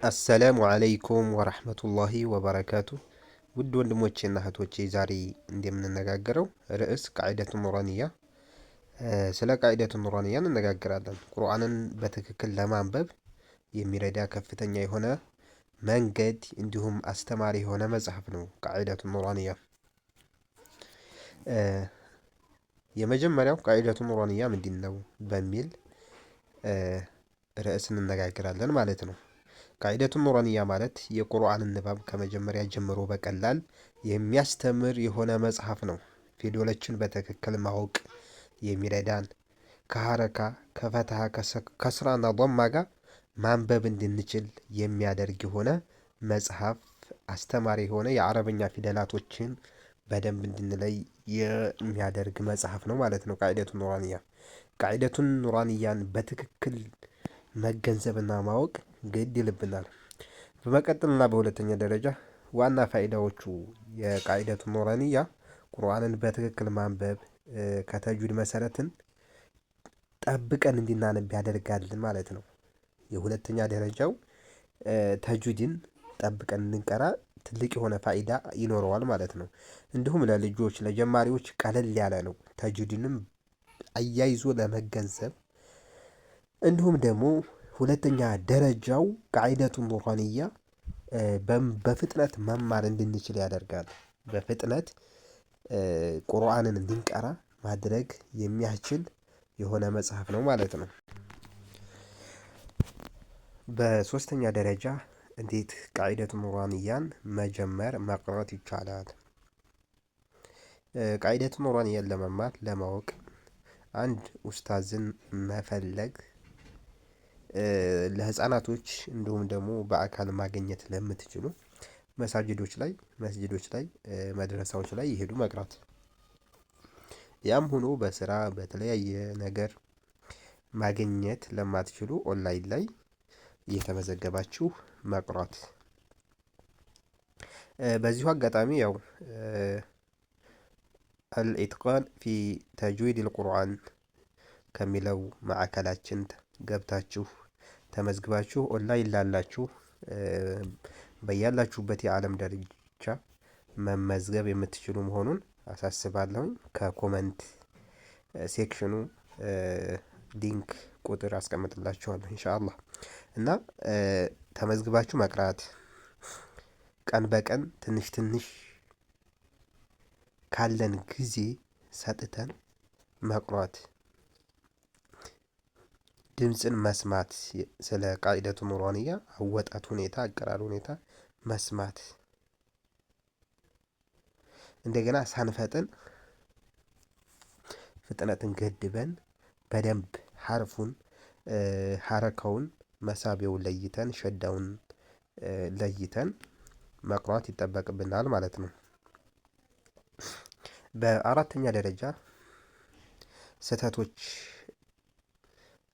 አሰላሙ አለይኩም ወራህመቱላሂ ወበረካቱ። ውድ ወንድሞቼና እህቶቼ ዛሬ እንደምንነጋገረው ርዕስ ቃዒደቱ ኑራንያ። ስለ ቃዒደቱ ኑራንያ እንነጋገራለን። ቁርአንን በትክክል ለማንበብ የሚረዳ ከፍተኛ የሆነ መንገድ እንዲሁም አስተማሪ የሆነ መጽሐፍ ነው ቃዒደቱ ኑራንያ። የመጀመሪያው ቃዒደቱ ኑራንያ ምንድን ነው በሚል ርዕስ እንነጋገራለን ማለት ነው። ቃዒደቱ ኑራንያ ማለት የቁርአንን ንባብ ከመጀመሪያ ጀምሮ በቀላል የሚያስተምር የሆነ መጽሐፍ ነው። ፊደሎችን በትክክል ማወቅ የሚረዳን፣ ከሐረካ ከፈትሐ ከስራና ዶማ ጋር ማንበብ እንድንችል የሚያደርግ የሆነ መጽሐፍ፣ አስተማሪ የሆነ የአረበኛ ፊደላቶችን በደንብ እንድንለይ የሚያደርግ መጽሐፍ ነው ማለት ነው ቃዒደቱ ኑራንያ። ቃዒደቱን ኑራንያን በትክክል መገንዘብና ማወቅ ግድ ይልብናል። በመቀጠልና በሁለተኛ ደረጃ ዋና ፋይዳዎቹ የቃዒደቱ ኑራንያ ቁርአንን በትክክል ማንበብ ከተጅዊድ መሰረትን ጠብቀን እንድናነብ ያደርጋል ማለት ነው። የሁለተኛ ደረጃው ተጅዊድን ጠብቀን እንድንቀራ ትልቅ የሆነ ፋይዳ ይኖረዋል ማለት ነው። እንዲሁም ለልጆች ለጀማሪዎች ቀለል ያለ ነው ተጅዊድንም አያይዞ ለመገንዘብ። እንዲሁም ደግሞ ሁለተኛ ደረጃው ቃዒደቱ ኑራንያ በፍጥነት መማር እንድንችል ያደርጋል። በፍጥነት ቁርአንን እንድንቀራ ማድረግ የሚያስችል የሆነ መጽሐፍ ነው ማለት ነው። በሶስተኛ ደረጃ እንዴት ቃዒደቱ ኑራንያን መጀመር መቅራት ይቻላል? ቃዒደቱ ኑራንያን ለመማር ለማወቅ አንድ ኡስታዝን መፈለግ፣ ለህፃናቶች እንዲሁም ደግሞ በአካል ማግኘት ለምትችሉ መስጂዶች ላይ መድረሳዎች ላይ ይሄዱ መቅራት። ያም ሆኖ በስራ በተለያየ ነገር ማግኘት ለማትችሉ ኦንላይን ላይ እየተመዘገባችሁ መቅራት። በዚሁ አጋጣሚ ያው አልኢትቃን ፊ ተጅዊድ አልቁርአን ከሚለው ማዕከላችን ገብታችሁ ተመዝግባችሁ ኦንላይን ላላችሁ በያላችሁበት የዓለም ዳርቻ መመዝገብ የምትችሉ መሆኑን አሳስባለሁኝ። ከኮመንት ሴክሽኑ ሊንክ ቁጥር አስቀምጥላችኋለሁ ኢንሻአላህ። እና ተመዝግባችሁ መቅራት፣ ቀን በቀን ትንሽ ትንሽ ካለን ጊዜ ሰጥተን መቅራት፣ ድምፅን መስማት፣ ስለ ቃዒደቱ ኑራንያ አወጣት ሁኔታ አቀራር ሁኔታ መስማት፣ እንደገና ሳንፈጥን ፍጥነትን ገድበን በደንብ ሐርፉን ሐረካውን መሳቢያውን ለይተን ሸዳውን ለይተን መቅራት ይጠበቅብናል ማለት ነው። በአራተኛ ደረጃ ስህተቶች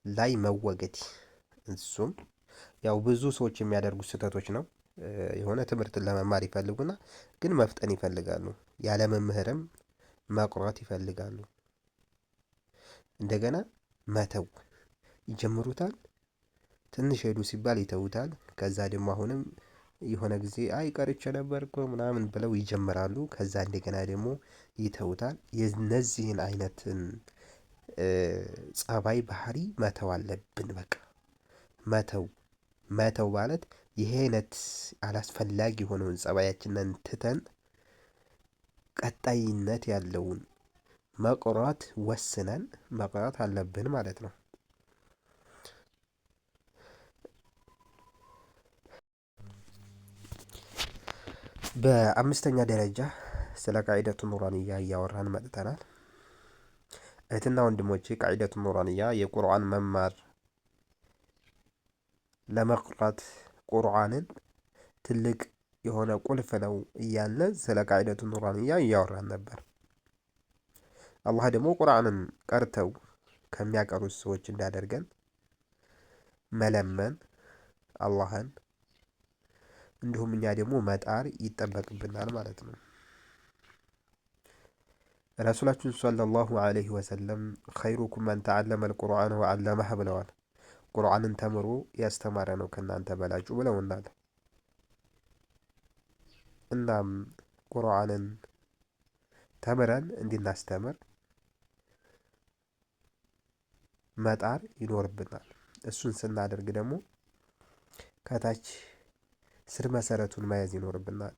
ላይ መወገድ። እሱም ያው ብዙ ሰዎች የሚያደርጉት ስህተቶች ነው። የሆነ ትምህርትን ለመማር ይፈልጉና ግን መፍጠን ይፈልጋሉ። ያለ መምህርም መቅራት ይፈልጋሉ። እንደገና መተው ይጀምሩታል። ትንሽ ሄዱ ሲባል ይተውታል። ከዛ ደግሞ አሁንም የሆነ ጊዜ አይ ቀርቼ ነበር እኮ ምናምን ብለው ይጀምራሉ። ከዛ እንደገና ደግሞ ይተውታል። የነዚህን አይነትን ጸባይ ባህሪ መተው አለብን። በቃ መተው ማለት ይሄ አይነት አላስፈላጊ የሆነውን ጸባያችንን ትተን ቀጣይነት ያለውን መቅራት ወስነን መቅራት አለብን ማለት ነው። በአምስተኛ ደረጃ ስለ ቃዒደቱ ኑራንያ እያወራን መጥተናል። እህትና ወንድሞቼ ቃዒደቱ ኑራንያ የቁርአን መማር ለመቅራት ቁርአንን ትልቅ የሆነ ቁልፍ ነው እያለ ስለ ቃዒደቱ ኑራንያ እያወራን ነበር። አላህ ደግሞ ቁርአንን ቀርተው ከሚያቀሩት ሰዎች እንዳደርገን መለመን አላህን፣ እንዲሁም እኛ ደግሞ መጣር ይጠበቅብናል ማለት ነው። ረሱላችን ሰለላሁ ዐለይሂ ወሰለም ኸይሩኩም መን ተዓለመ አልቁርአን ወዐለመህ ብለዋል። ቁርአንን ተምሮ ያስተማረ ነው ከእናንተ በላጩ ብለውናል። እናም ቁርአንን ተምረን እንድናስተምር መጣር ይኖርብናል። እሱን ስናደርግ ደግሞ ከታች ስር መሰረቱን መያዝ ይኖርብናል።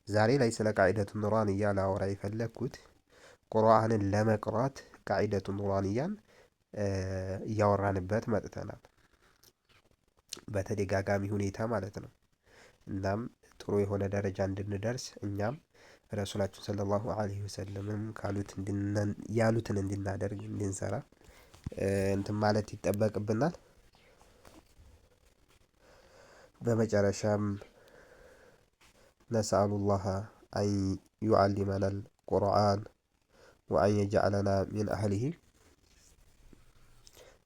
ዛሬ ላይ ስለ ቃዒደቱ ኑራንያ ላወራ የፈለግኩት ቁርአንን ለመቅራት ቃዒደቱ ኑራንያን እያወራንበት መጥተናል፣ በተደጋጋሚ ሁኔታ ማለት ነው። እናም ጥሩ የሆነ ደረጃ እንድንደርስ እኛም ረሱላችን ሰለላሁ ዐለይሂ ወሰለምም ያሉትን እንድናደርግ እንድንሰራ እንትን ማለት ይጠበቅብናል። በመጨረሻም ነስአሉላህ አን ዩዓሊመናል ቁርአን ወአን የጀዐለና ሚን አህሊሂ።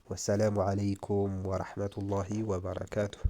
ወሰላሙ ዐለይኩም ወረሕመቱላሂ ወበረካቱሁ።